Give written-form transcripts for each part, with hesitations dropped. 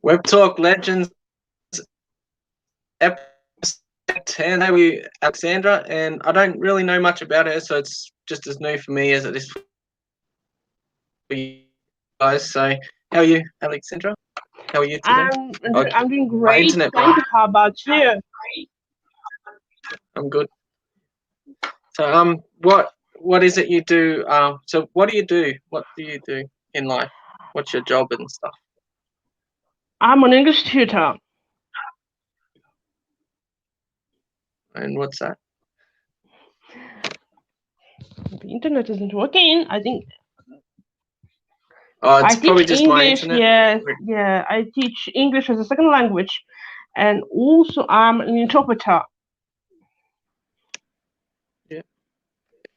Webtalk Legends, episode 10. Hey, we Alexandra, and I don't really know much about her, so it's just as new for me as it is for you guys. So, how are you, Alexandra? How are you today? I'm doing My great. internet Thank broke. you. How about you? I'm good. So, what is it you do? So what do you do? What do you do in life? What's your job and stuff? I'm an English tutor. And what's that? The internet isn't working. I think Oh, I it's teach probably just my English. internet. Yes, yeah. I teach English as a second language, and also I'm an interpreter. Yeah.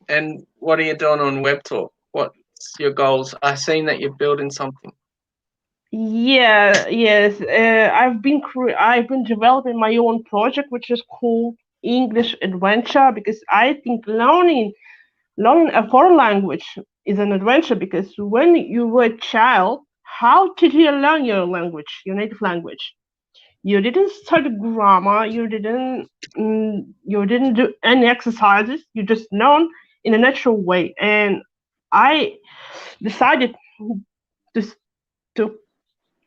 And what are you doing on WebTalk? What's your goals? I've seen that you're building something. Yeah, yes. I've been developing my own project, which is called English Adventure, because I think learning a foreign language is an adventure, because when you were a child, how did you learn your language, your native language? You didn't study grammar, you didn't do any exercises, you just learn in a natural way. And I decided to, s- to,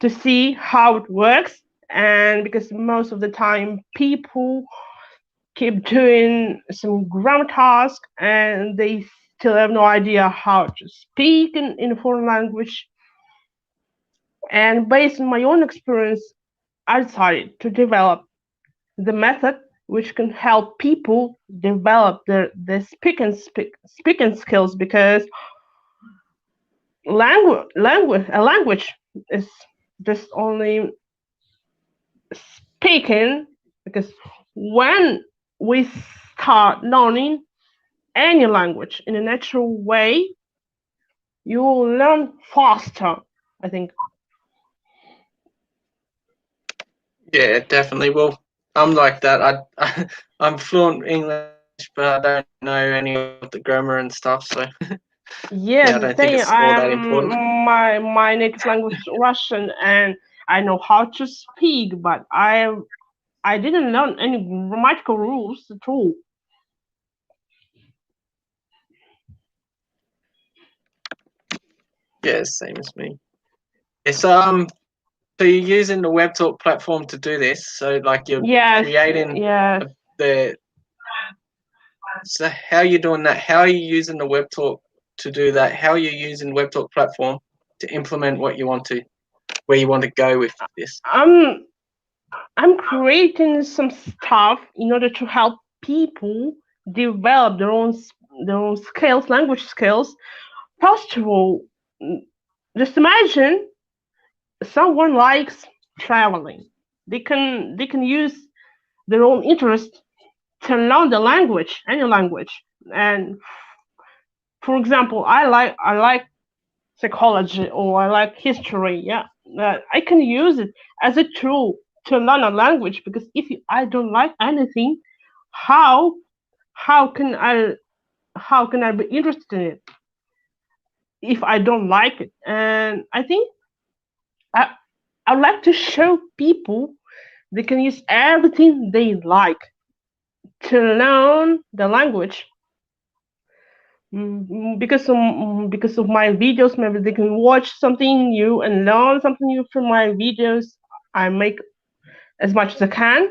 to see how it works, and because most of the time people keep doing some grammar task and they still have no idea how to speak in a foreign language. And based on my own experience, I decided to develop the method which can help people develop their speaking skills, because a language is just only speaking, because when we start learning any language in a natural way, you will learn faster, I think. Yeah, definitely. Well, I'm like that. I'm fluent English, but I don't know any of the grammar and stuff. So Yes, yeah, I the don't think same. it's all that important. My native language is Russian, and I know how to speak, but I didn't learn any grammatical rules at all. Yeah, same as me. It's So you're using the WebTalk platform to do this. So like you're Yes, creating yes. the. So how are you doing that? How are you using the WebTalk to do that? How are you using WebTalk platform to implement what you want to, where you want to go with this? I'm I'm creating some stuff in order to help people develop their own skills, language skills. First of all, mm, just imagine someone likes traveling. They can use their own interest to learn the language, any language. And for example, I like psychology, or I like history. Yeah, I can use it as a tool to learn a language, because I don't like anything, how how can I how can I be interested in it if I don't like it? And I think I I like to show people they can use everything they like to learn the language. Because of my videos, maybe they can watch something new and learn something new from my videos. I make as much as I can.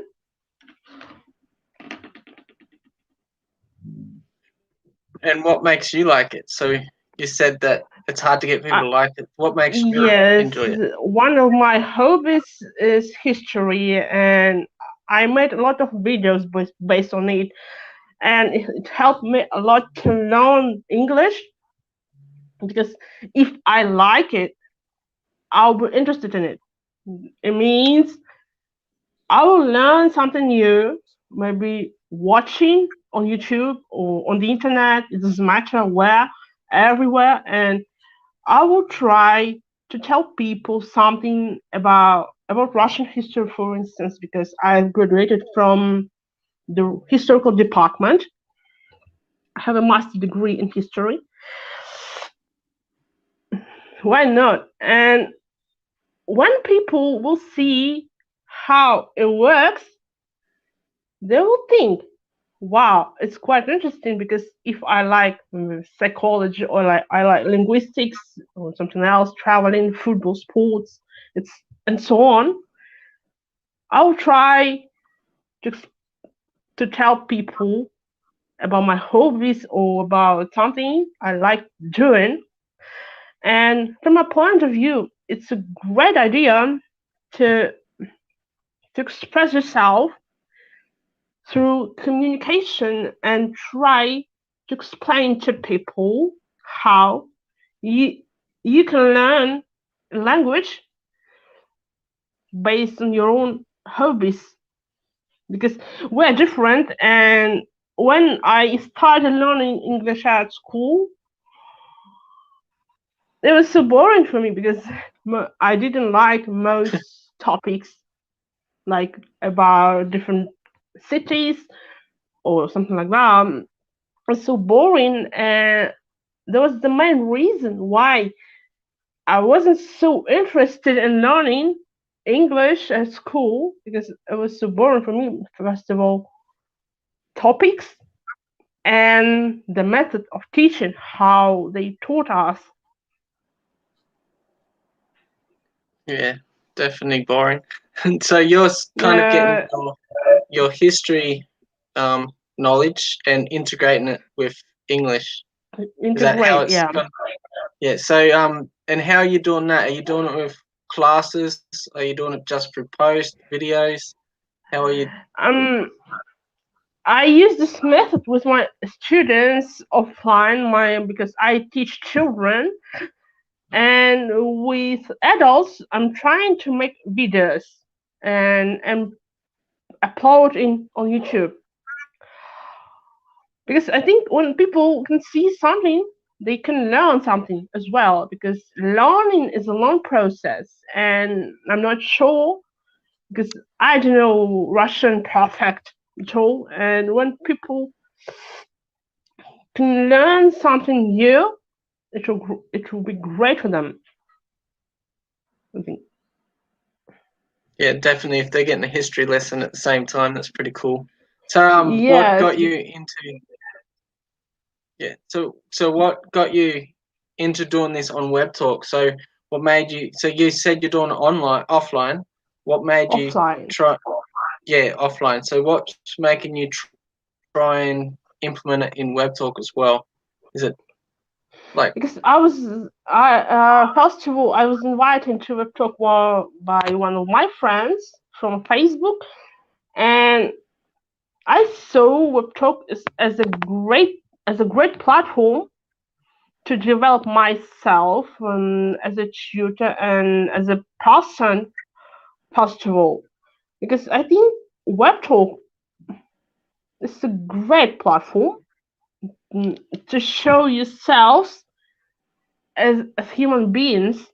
And what makes you like it? So you said that it's hard to get people I, to like it. What makes you yes, enjoy it? one of my hobbies is history, and I made a lot of videos based on it, and it helped me a lot to learn English, because if I like it, I'll be interested in it. It means I will learn something new, maybe watching on YouTube or on the internet. It doesn't matter where, everywhere, and I will try to tell people something about Russian history, for instance, because I graduated from the historical department. I have a master degree in history. Why not? And when people will see how it works, they will think, wow, it's quite interesting because if I like psychology or like I like linguistics or something else, traveling, football, sports, it's and so on, I'll try to to tell people about my hobbies or about something I like doing. And from my point of view, it's a great idea to to express yourself through communication and try to explain to people how you you can learn language based on your own hobbies because we're different. And when I started learning English at school, it was so boring for me because I didn't like most topics like about different cities or something like that. It was so boring, and that was the main reason why I wasn't so interested in learning English at school because it was so boring for me. First of all, topics and the method of teaching, how they taught us. Yeah, definitely boring. So you're kind of getting Uh, your history knowledge and integrating it with English. Is that how integrate, it's yeah. gone? Yeah. So and how are you doing that? Are you doing it with classes? Are you doing it just through post videos? How are you? Um, I use this method with my students offline, my because I teach children, and with adults, I'm trying to make videos and upload in on YouTube because I think when people can see something, they can learn something as well. Because learning is a long process, and I'm not sure because I don't know Russian perfect at all. And when people can learn something new, it will be great for them. I think. Yeah, definitely. If they're getting a history lesson at the same time, that's pretty cool. So what Yes. got you into? Yeah. So what got you into doing this on Webtalk? So what made you? So you said you're doing it online, offline. What made you Offline. try? Yeah, offline. So what's making you try and implement it in Webtalk as well? Is it like Because I first of all, I was invited to a talk by one of my friends from Facebook, and I saw WebTalk as a great platform to develop myself as a tutor and as a person, first of all, because I think WebTalk is a great platform to show yourselves as human beings.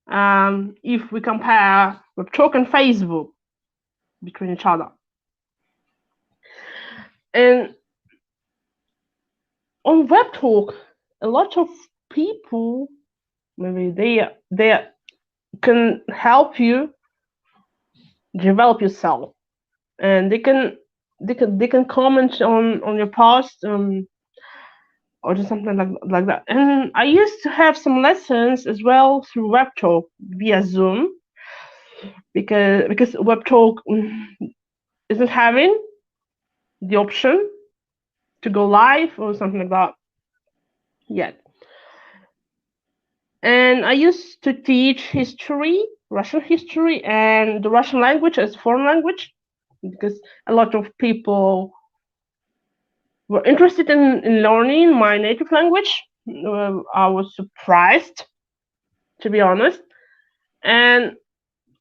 If we compare WebTalk and Facebook between each other, and on WebTalk, a lot of people maybe they can help you develop yourself, and they can comment on your post, or just something like that. And I used to have some lessons as well through WebTalk via Zoom because WebTalk isn't having the option to go live or something like that yet. And I used to teach history, Russian history, and the Russian language as foreign language because a lot of people were interested in learning my native language. I was surprised, to be honest. And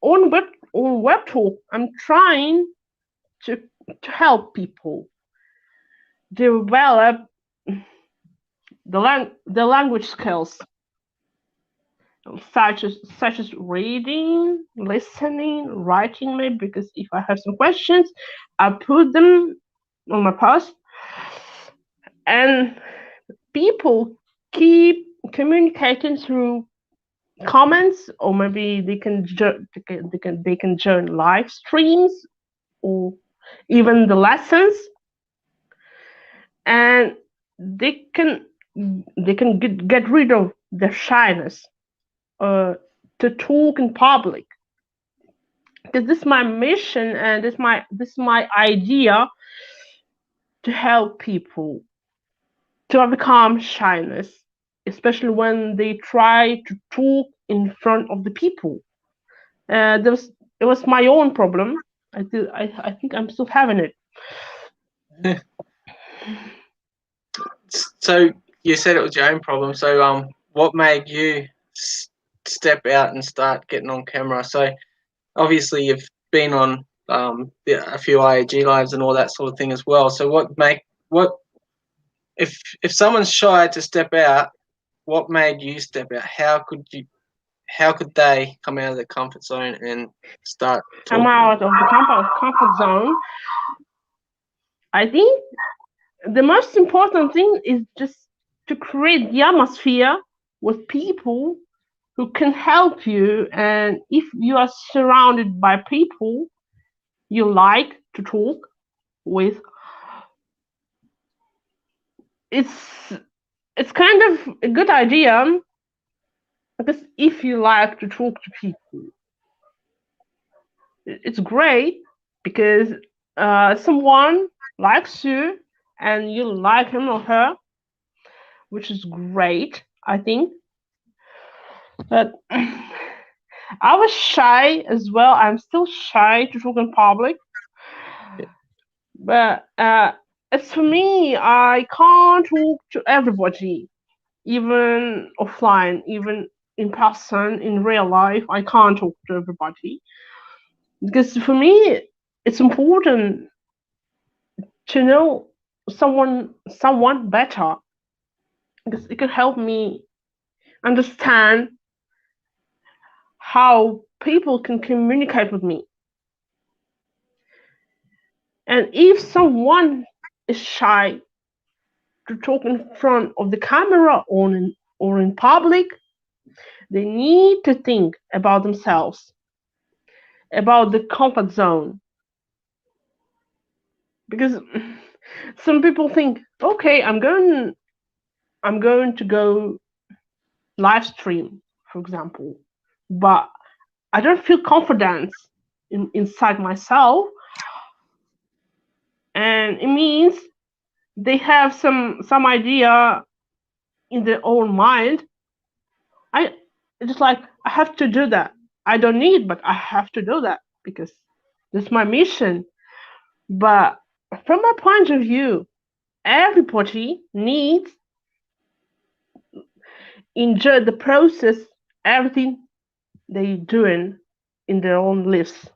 on WebTalk, I'm trying to to help people develop the language skills such as reading, listening, writing maybe because if I have some questions, I put them on my post and people keep communicating through comments, or maybe they can join live streams, or even the lessons, and they can get rid of their shyness uh, to talk in public. Because this is my mission, and this is my idea, to help people to overcome shyness, especially when they try to talk in front of the people. There was It was my own problem. I think I'm still having it. So you said it was your own problem. So what made you step out and start getting on camera? So obviously you've been on a few IAG lives and all that sort of thing as well. So what if someone's shy to step out? What made you step out? How could they come out of their comfort zone and start I'm talking? out of the comfort zone. I think the most important thing is just to create the atmosphere with people who can help you. And if you are surrounded by people you like to talk with, it's it's kind of a good idea, because if you like to talk to people, it's great, because someone likes you and you like him or her, which is great, I think. But I was shy as well. I'm still shy to talk in public. But as for me, I can't talk to everybody, even offline, even in person, in real life. I can't talk to everybody, because for me, it's important to know someone better, because it could help me understand how people can communicate with me. And if someone is shy to talk in front of the camera, or in public, they need to think about themselves, about the comfort zone. Because some people think, okay, I'm going to go live stream, for example, but I don't feel confidence inside myself, and it means they have some idea in their own mind. I It's just like, I have to do that. I don't need, but I have to do that because that's my mission. But from my point of view, everybody needs enjoy the process, everything they doing in their own lives.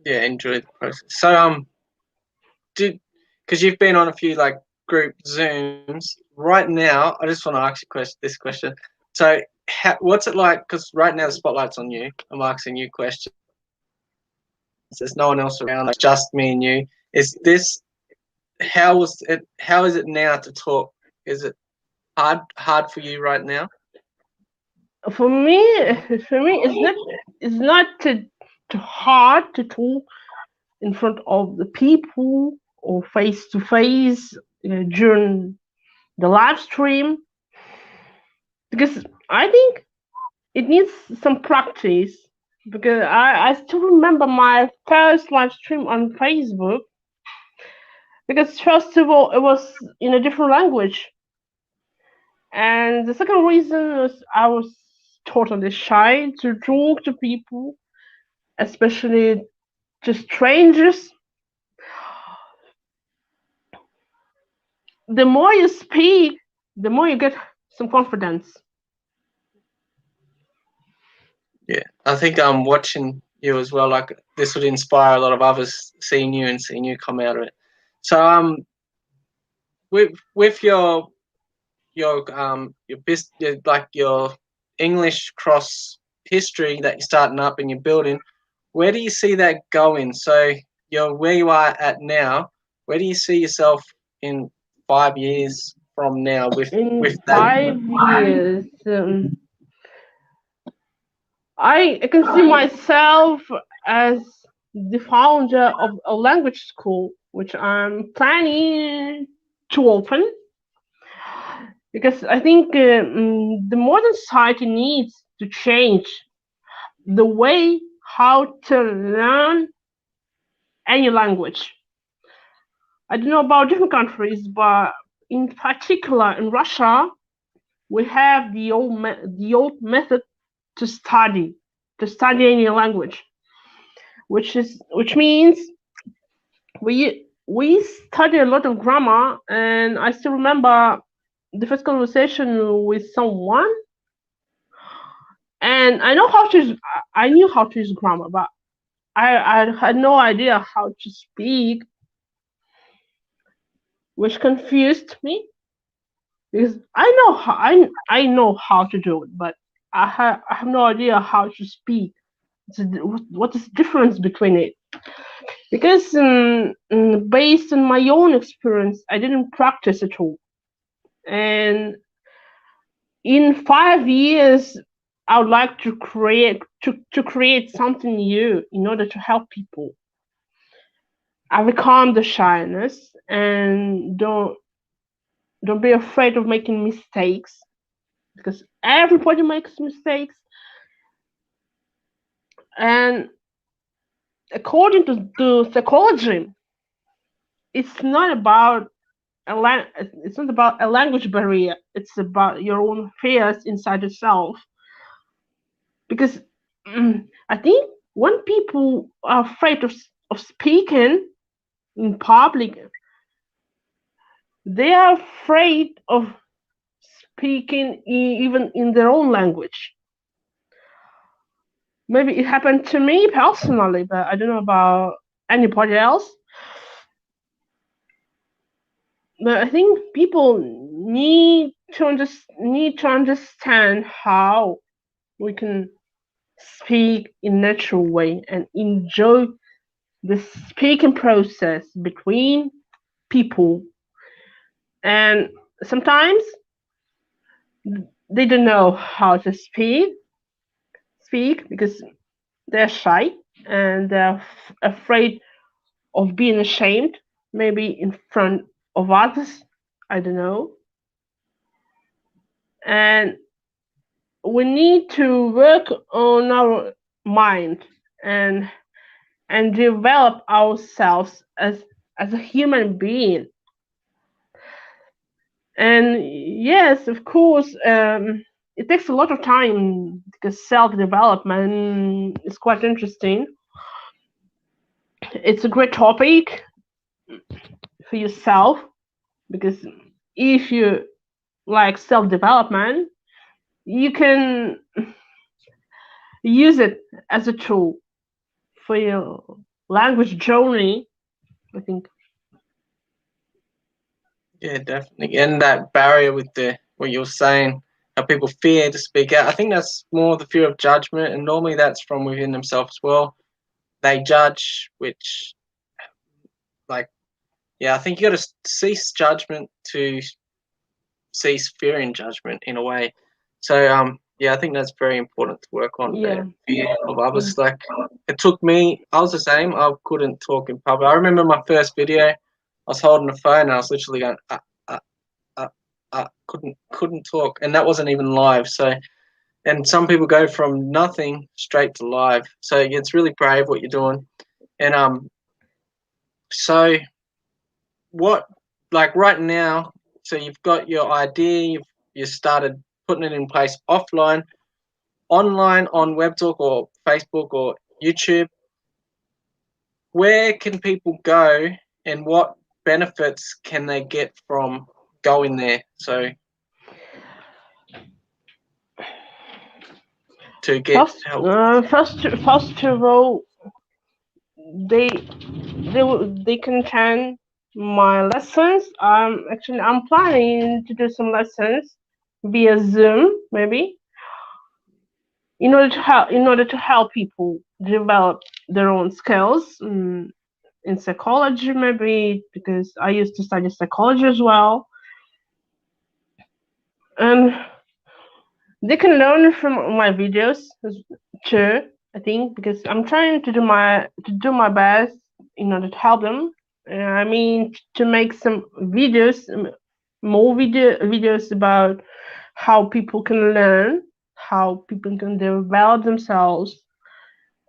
Yeah, enjoy the process. So because you've been on a few like group Zooms right now, I just want to ask you this question. So what's it like? Because right now the spotlight's on you. I'm asking you questions. There's no one else around. It's just me and you. Is this How is it now to talk? Is it hard for you right now? For me, it's not too hard to talk in front of the people or face to face during the live stream, because I think it needs some practice. Because I still remember my first live stream on Facebook, because first of all it was in a different language, and the second reason was I was totally shy to talk to people, especially to strangers. The more you speak, the more you get some confidence. Yeah, I think I'm watching you as well. Like this would inspire a lot of others seeing you and seeing you come out of it. So with like your English cross history that you're starting up and you're building, where do you see that going? So you're where you are at now. Where do you see yourself in 5 years from now In with that? 5 years, I can see myself as the founder of a language school, which I'm planning to open because I think the modern society needs to change the way how to learn any language. I don't know about different countries, but in particular in Russia, we have the old method to study any language, which means we study a lot of grammar, and I still remember the first conversation with someone, and I knew how to use grammar, but I had no idea how to speak, which confused me because I know how to do it, but I have no idea how to speak. What is the difference between it? Because based on my own experience, I didn't practice at all. And in 5 years, I would like to create something new in order to help people. Overcome the shyness and don't be afraid of making mistakes because everybody makes mistakes. And according to psychology, it's not about it's not about a language barrier. It's about your own fears inside yourself. Because I think when people are afraid of speaking in public, they are afraid of speaking even in their own language. Maybe it happened to me personally, but I don't know about anybody else. But I think people need to understand how we can speak in natural way and enjoy the speaking process between people. And sometimes they don't know how to speak because they're shy and they're afraid of being ashamed, maybe in front of others. I don't know. And we need to work on our mind and develop ourselves as a human being. And yes, of course, it takes a lot of time because self development is quite interesting. It's a great topic for yourself because if you like self development, you can use it as a tool for your language journey, I think. Yeah, definitely. And that barrier with the what you're saying, how people fear to speak out. I think that's more the fear of judgment, and normally that's from within themselves as well. They judge, which, like, yeah, I think you got to cease judgment to cease fear in judgment in a way. So, yeah, I think that's very important to work on Yeah. the fear of others. Like, it took me. I was the same. I couldn't talk in public. I remember my first video. I was holding a phone. And I was literally going. Couldn't talk, and that wasn't even live. So, and some people go from nothing straight to live. So it's really brave what you're doing. And so what, like right now, so you've got your idea, you started putting it in place offline, online on Webtalk or Facebook or YouTube. Where can people go, and what benefits can they get from going there? So to get help. First of all, they they can attend my lessons. I'm planning to do some lessons via Zoom, maybe, in order to help people develop their own skills in psychology, maybe because I used to study psychology as well. and they can learn from my videos too. I think because I'm trying to do my best in order to help them. I mean to make some videos, more videos about how people can learn, how people can develop themselves,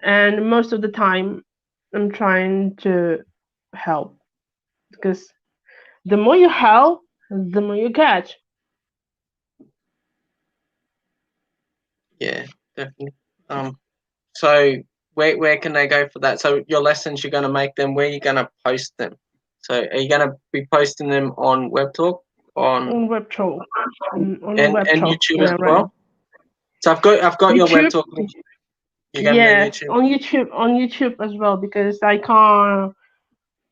and most of the time I'm trying to help because the more you help, the more you get. Yeah, definitely. So where can they go for that? So your lessons, you're going to make them. Where are you going to post them? So are you going to be posting them on WebTalk, on On Webtalk, on and Webtalk, YouTube as yeah, right now. well? So I've got your YouTube, WebTalk link. You're going to be on yeah, YouTube. on YouTube as well because I can't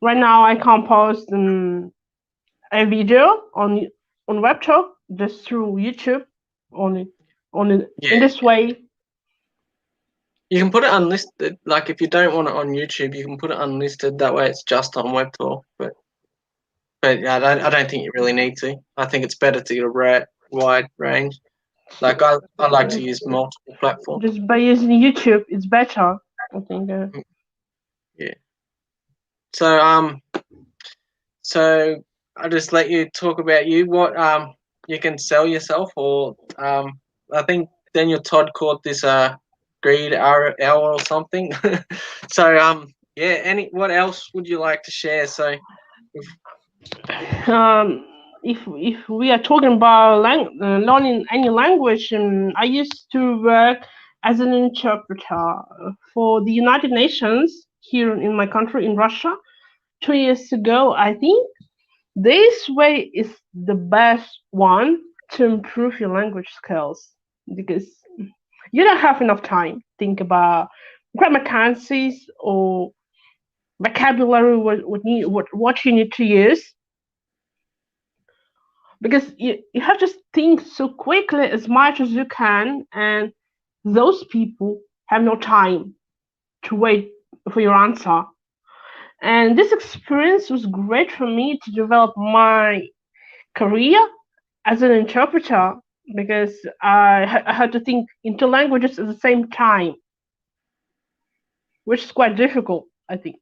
right now. I can't post a video on Webtalk just through YouTube only. Only in Yeah, this way. you can put it unlisted. Like if you don't want it on YouTube, you can put it unlisted. That way, it's just on WebTalk. But yeah, I don't think you really need to. I think it's better to get a wide range. Like I like to use multiple platforms. Just by using YouTube, it's better. I think. Yeah. So so I'll just let you talk about you. What you can sell yourself, or I think Daniel Todd called this greed hour or something. So yeah. What else would you like to share? So Um, if we are talking about learning any language, I used to work as an interpreter for the United Nations here in my country, in Russia. 2 years ago, I think this way is the best one to improve your language skills because you don't have enough time to think about grammar tenses or vocabulary what you need to use because you have to think so quickly as much as you can, and those people have no time to wait for your answer. And this experience was great for me to develop my career as an interpreter because I had to think in two languages at the same time, which is quite difficult, I think.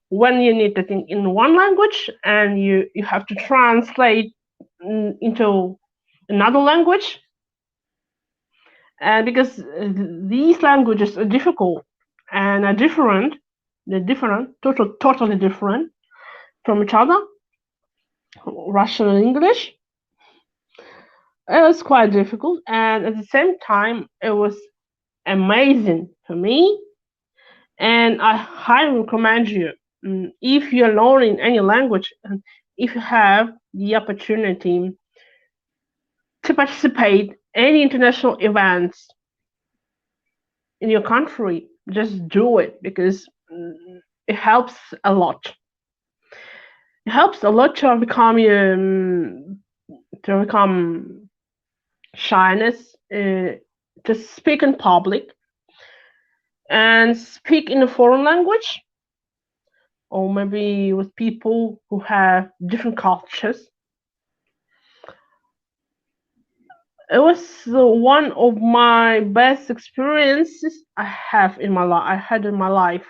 When you need to think in one language and you have to translate into another language, and because these languages are difficult and are different, they're different, totally different from each other, Russian and English. It was quite difficult, and at the same time, it was amazing for me. And I highly recommend you, if you're learning any language, and if you have the opportunity to participate any international events in your country, just do it because it helps a lot. It helps a lot to become shyness, to speak in public and speak in a foreign language, or maybe with people who have different cultures. It was one of my best experiences I had in my life.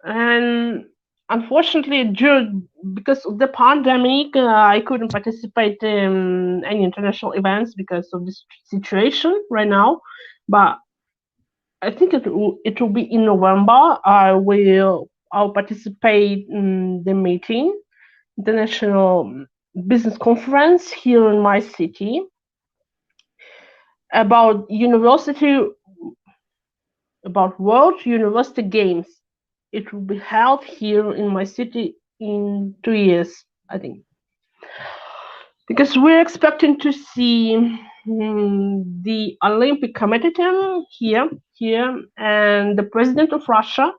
And unfortunately, because of the pandemic, I couldn't participate in any international events because of this situation right now. But I think it will be in November. I'll participate in the meeting, international business conference here in my city about World University Games. It will be held here in my city in 2 years, I think, because we're expecting to see the Olympic Committee team here, and the president of Russia,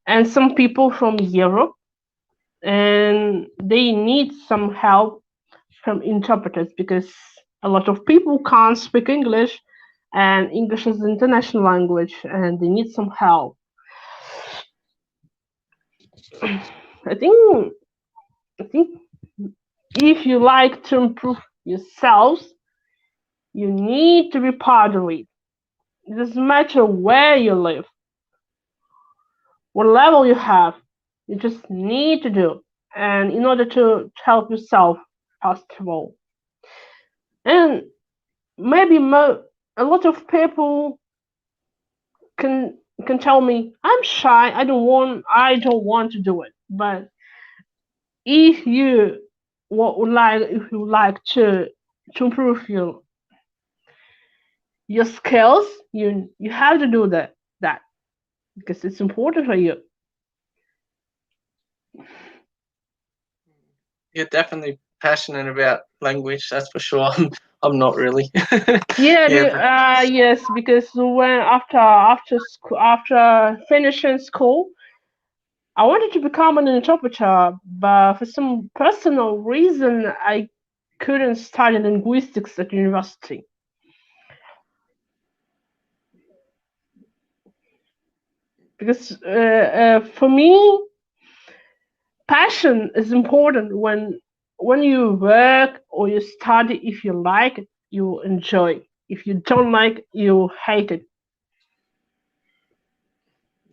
and some people from Europe, and they need some help from interpreters because a lot of people can't speak English, and English is an international language, and they need some help. I think I think if you like to improve yourselves, you need to be part of it. It doesn't matter where you live, what level you have, you just need to do. And in order to help yourself, first of all. And maybe a lot of people can can tell me I'm shy, I don't want to do it. But if you if you like to improve your skills, you have to do that because it's important for you. You're definitely passionate about language, that's for sure. I'm not really. Yeah, Yeah, but yes, because when after finishing school, I wanted to become an interpreter, but for some personal reason, I couldn't study linguistics at university. Because for me, passion is important when you work or you study. If you like it, you enjoy. If you don't like it, you hate it.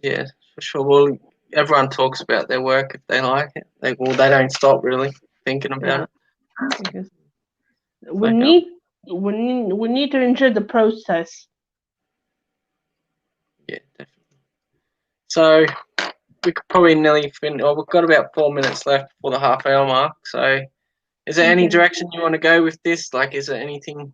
yeah, for sure. Well, everyone talks about their work if they like it. They don't stop really thinking about Yeah, it. because So we need we need to enjoy the process. yeah, definitely. So we could probably nearly finish. Well, we've got about 4 minutes left for the half-hour mark. So, is there any Okay. direction you want to go with this? Like, is there anything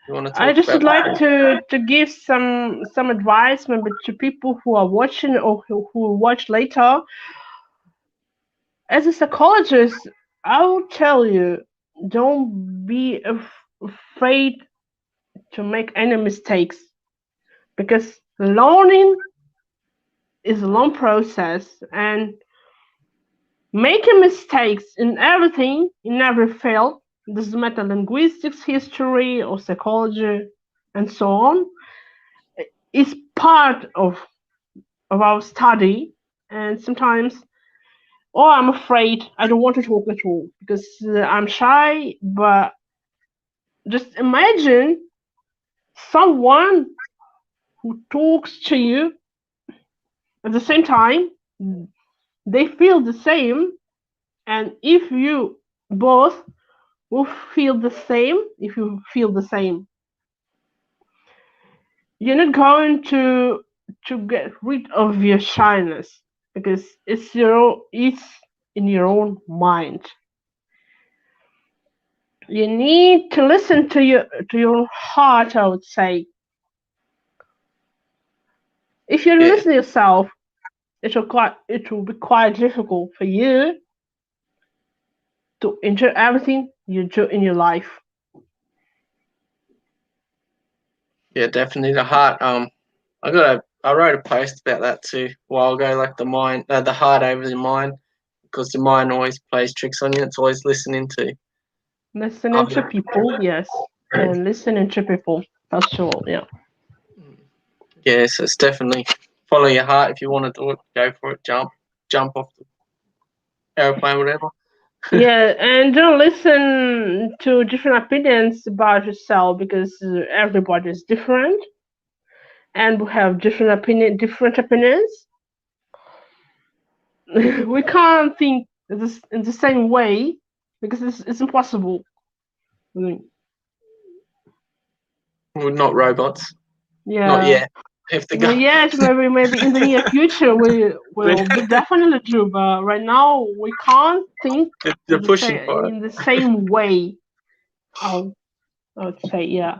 you want to I talk just would about like before? to give some advice maybe to people who are watching or who will watch later. As a psychologist, I will tell you, don't be afraid to make any mistakes because learning is a long process and making mistakes in everything, in every field, doesn't matter linguistics, history, or psychology, and so on, is part of our study. And sometimes, oh, I'm afraid, I don't want to talk at all because I'm shy. But just imagine someone who talks to you at the same time, they feel the same, and will feel the same, if you feel the same, you're not going to get rid of your shyness because it's in your own mind. You need to listen to your heart, I would say. If you Yeah, listen to yourself, it will be quite difficult for you to enjoy everything you do in your life. yeah, definitely. The heart. I wrote a post about that too a while ago. Like the heart over the mind, because the mind always plays tricks on you. It's always listening to Listening to other. people, yes, and listening to people, that's sure, yeah. Yeah, so it's definitely follow your heart. If you want to do it, go for it. Jump off the airplane, whatever. Yeah, and don't listen to different opinions about yourself because everybody is different and we have different opinions. We can't think in the same way because it's impossible. Mm. We're not robots. Not Yeah. yet. If the Well, go, yes, maybe in the near future we will be definitely true, but right now we can't think they're pushing for it. in the same way. I I would say, yeah,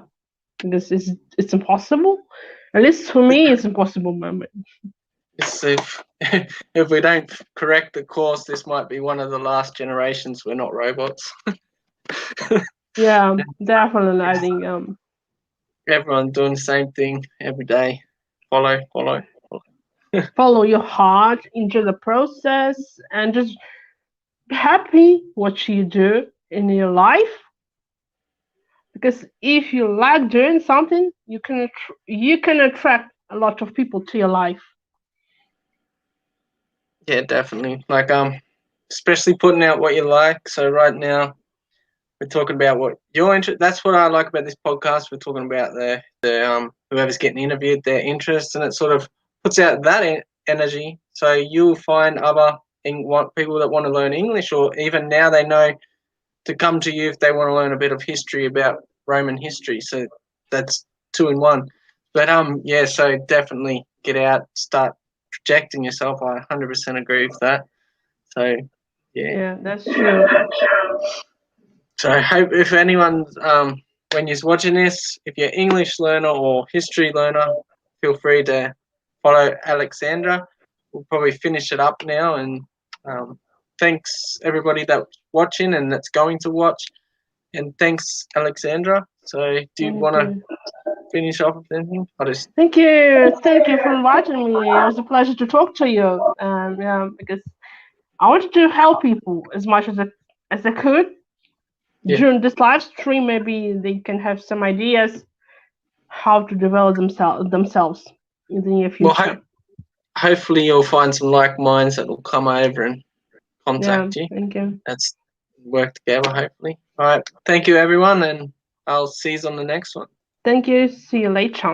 because it's impossible. At least for me, it's impossible. It's if we don't correct the course, this might be one of the last generations. We're not robots. Yeah, definitely. I think Everyone doing the same thing every day. Follow. follow your heart into the process and just be happy what you do in your life. Because if you like doing something, you can attract a lot of people to your life. Yeah, definitely. Like especially putting out what you like. So right now, we're talking about what you're interested. That's what I like about this podcast. We're talking about the whoever's getting interviewed, their interests, and it sort of puts out that energy. So you'll find other people that want to learn English, or even now they know to come to you if they want to learn a bit of history about Roman history. So that's 2 in 1. But yeah, so definitely get out, start projecting yourself. I 100% agree with that. So yeah. Yeah, that's true. So I hope if anyone, when you're watching this, if you're English learner or history learner, feel free to follow Alexandra. We'll probably finish it up now, and thanks everybody that's watching and that's going to watch, and thanks Alexandra. So do you want to finish off with anything? Thank you for inviting me. It was a pleasure to talk to you. Yeah, because I wanted to help people as much as I could. Yeah. During this live stream, maybe they can have some ideas how to develop themselves in the near future. Well, hopefully you'll find some like minds that will come over and contact you. Thank you. Let's work together, hopefully. All right. Thank you, everyone, and I'll see you on the next one. Thank you. See you later.